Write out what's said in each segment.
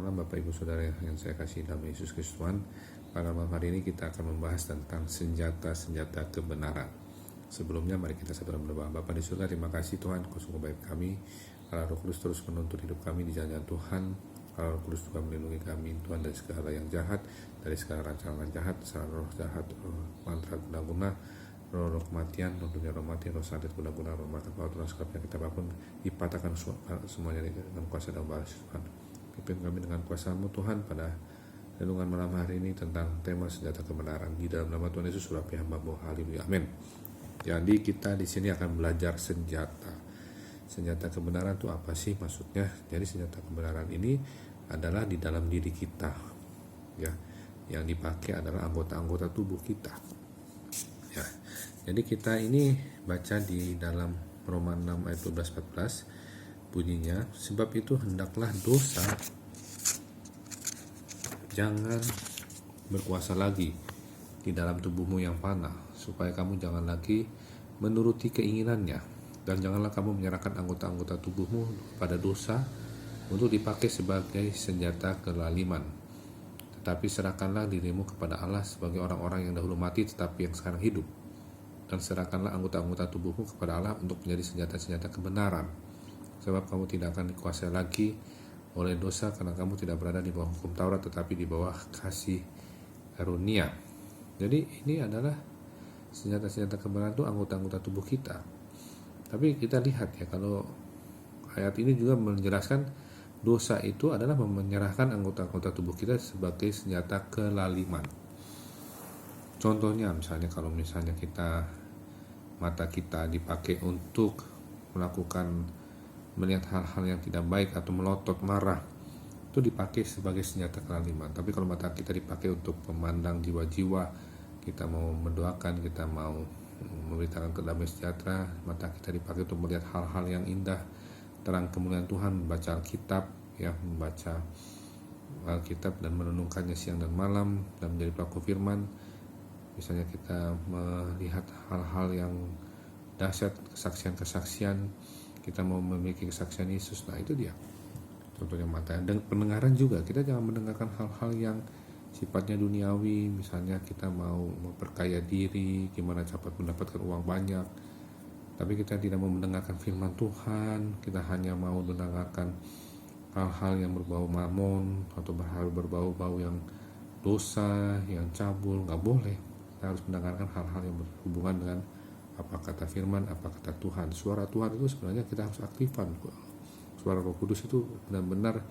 malam Bapak Ibu Saudara yang saya kasih dalam Yesus Kristus Tuhan. Pada malam hari ini kita akan membahas tentang senjata-senjata kebenaran. Sebelumnya mari kita sama berdoa. Bapa di surga, terima kasih Tuhan, Kau sungguh baik kami. Allah Roh Kudus terus menuntun hidup kami di jalan Tuhan. Allah Roh Kudus juga melindungi kami Tuhan dari segala yang jahat, dari segala rancangan jahat, segala roh jahat, mantra guna-guna, roh kematian, roh dunia, roh mati, roh santet guna-guna, roh mata paut, roh segala penyakit apapun dipatahkan semuanya dengan kuasa dan balas Tuhan. Pimpin kami dengan kuasa-Mu Tuhan pada renungan malam hari ini tentang tema senjata kebenaran. Di dalam nama Tuhan Yesus surapi hamba-Mu, haleluya, amin. Jadi kita di sini akan belajar senjata kebenaran itu apa sih maksudnya? Jadi senjata kebenaran ini adalah di dalam diri kita, ya, yang dipakai adalah anggota-anggota tubuh kita. Ya, jadi kita ini baca di dalam Roma 6 ayat 12-14 bunyinya, sebab itu hendaklah dosa jangan berkuasa lagi di dalam tubuhmu yang fana, supaya kamu jangan lagi menuruti keinginannya, dan janganlah kamu menyerahkan anggota-anggota tubuhmu pada dosa untuk dipakai sebagai senjata kelaliman. Tetapi serahkanlah dirimu kepada Allah sebagai orang-orang yang dahulu mati tetapi yang sekarang hidup, dan serahkanlah anggota-anggota tubuhmu kepada Allah untuk menjadi senjata-senjata kebenaran, sebab kamu tidak akan dikuasai lagi oleh dosa, karena kamu tidak berada di bawah hukum Taurat tetapi di bawah kasih karunia. Jadi ini adalah senjata-senjata kebenaran itu anggota-anggota tubuh kita. Tapi kita lihat ya, kalau ayat ini juga menjelaskan dosa itu adalah menyerahkan anggota-anggota tubuh kita sebagai senjata kelaliman. Contohnya misalnya kalau misalnya mata kita dipakai untuk melihat hal-hal yang tidak baik atau melotot marah, itu dipakai sebagai senjata kelaliman. Tapi kalau mata kita dipakai untuk memandang jiwa-jiwa, kita mau mendoakan, kita mau memberitakan kedamaian sejahtera, mata kita dipakai untuk melihat hal-hal yang indah, terang kemuliaan Tuhan, membaca Alkitab, ya, membaca Alkitab dan merenungkannya siang dan malam dan menjadi pelaku firman. Misalnya kita melihat hal-hal yang dahsyat, kesaksian-kesaksian, kita mau memiliki kesaksian Yesus. Nah itu dia contohnya mata. Dan pendengaran juga, kita jangan mendengarkan hal-hal yang sifatnya duniawi. Misalnya kita mau memperkaya diri, gimana cepat mendapatkan uang banyak, tapi kita tidak mau mendengarkan firman Tuhan. Kita hanya mau mendengarkan hal-hal yang berbau mamon atau hal berbau-bau yang dosa, yang cabul. Nggak boleh. Kita harus mendengarkan hal-hal yang berhubungan dengan apa kata firman, apa kata Tuhan. Suara Tuhan itu sebenarnya kita harus aktifkan. Suara Roh Kudus itu benar-benar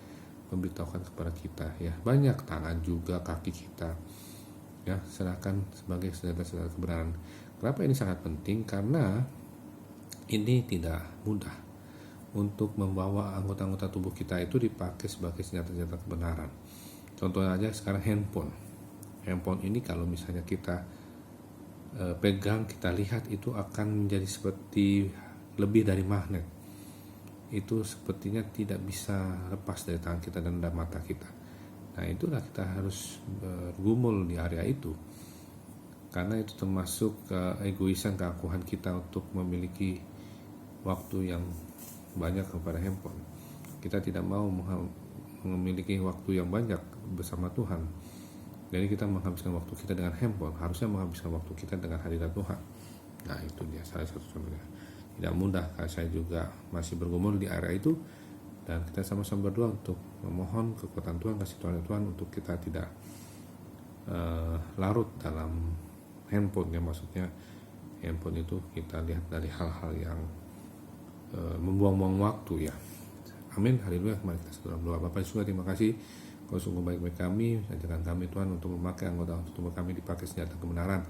memberitahukan kepada kita, ya. Banyak tangan juga, kaki kita, ya, serahkan sebagai senjata-senjata kebenaran. Kenapa ini sangat penting? Karena ini tidak mudah untuk membawa anggota-anggota tubuh kita itu dipakai sebagai senjata-senjata kebenaran. Contohnya aja sekarang handphone ini kalau misalnya kita pegang, kita lihat, itu akan menjadi seperti lebih dari magnet. Itu sepertinya tidak bisa lepas dari tangan kita dan dari mata kita. Nah itulah kita harus bergumul di area itu, karena itu termasuk keegoisan, keakuhan kita untuk memiliki waktu yang banyak kepada handphone. Kita tidak mau memiliki waktu yang banyak bersama Tuhan. Jadi kita menghabiskan waktu kita dengan handphone, harusnya menghabiskan waktu kita dengan hadirat Tuhan. Nah itu dia salah satu contohnya. Tidak mudah, karena saya juga masih bergumul di area itu, dan kita sama-sama berdoa untuk memohon kekuatan Tuhan, kasih Tuhan untuk kita tidak larut dalam handphone, ya. Maksudnya handphone itu kita lihat dari hal-hal yang membuang-buang waktu, ya. Amin, haleluya. Mari kita berdoa. Bapak Yesus, terima kasih, Kau sungguh baik-baik kami. Ajarkan kami Tuhan untuk memakai anggota tubuh kami dipakai senjata kebenaran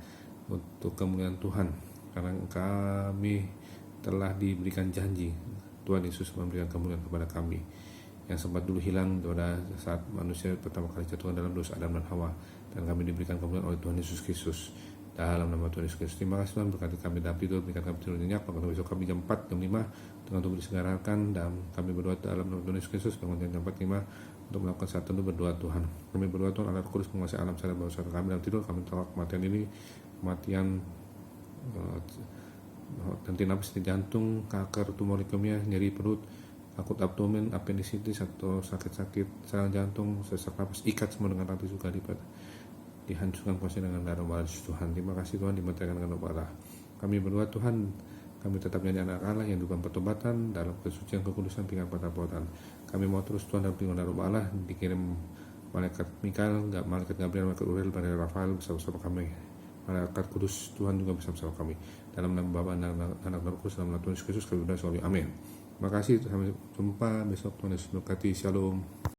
untuk kemuliaan Tuhan, karena kami telah diberikan janji. Tuhan Yesus memberikan kemuliaan kepada kami yang sempat dulu hilang pada saat manusia pertama kali jatuh dalam dosa Adam dan Hawa, dan kami diberikan kemuliaan oleh Tuhan Yesus Kristus. Dalam nama Tuhan Yesus Kristus, terima kasih Tuhan, berkati kami dalam tidur, berikan kami tidur nyenyak, bangun besok kami jam 4, jam 5 dengan tubuh disegerakan, dan kami berdoa dalam nama Tuhan Yesus Kristus, bangun jam 4, 5 untuk melakukan saat teduh berdoa Tuhan. Kami berdoa Tuhan, Allah Kudus menguasai alam sadar bawah sadar kami dalam tidur. Kami tolak kematian ini, kematian henti napas di jantung, kanker, tumor leukemia, nyeri perut, akut abdomen, appendicitis atau sakit-sakit serangan jantung, sesak napas, ikat semua dengan rantai juga dihancurkan kuasa dengan darah Yesus Tuhan. Terima kasih Tuhan, dimatikan dengan Allah. Kami berdoa Tuhan, kami tetap menjadi anak Allah yang diberikan pertobatan dalam kesucian kekudusan tinggal pada perbuatan. Kami mau terus Tuhan dalam lindungan darah Allah, dikirim malaikat Mikael, malaikat Gabriel, malaikat Uriel, malaikat Rafael bersama-sama kami. Malaikat kudus Tuhan juga bersama-sama kami. Dalam nama Bapa dan Anak dan Roh Kudus, dalam nama Tuhan Yesus Kristus kami berdoa. Amin. Terima kasih, sampai jumpa besok. Tuhan Yesus memberkati. Shalom.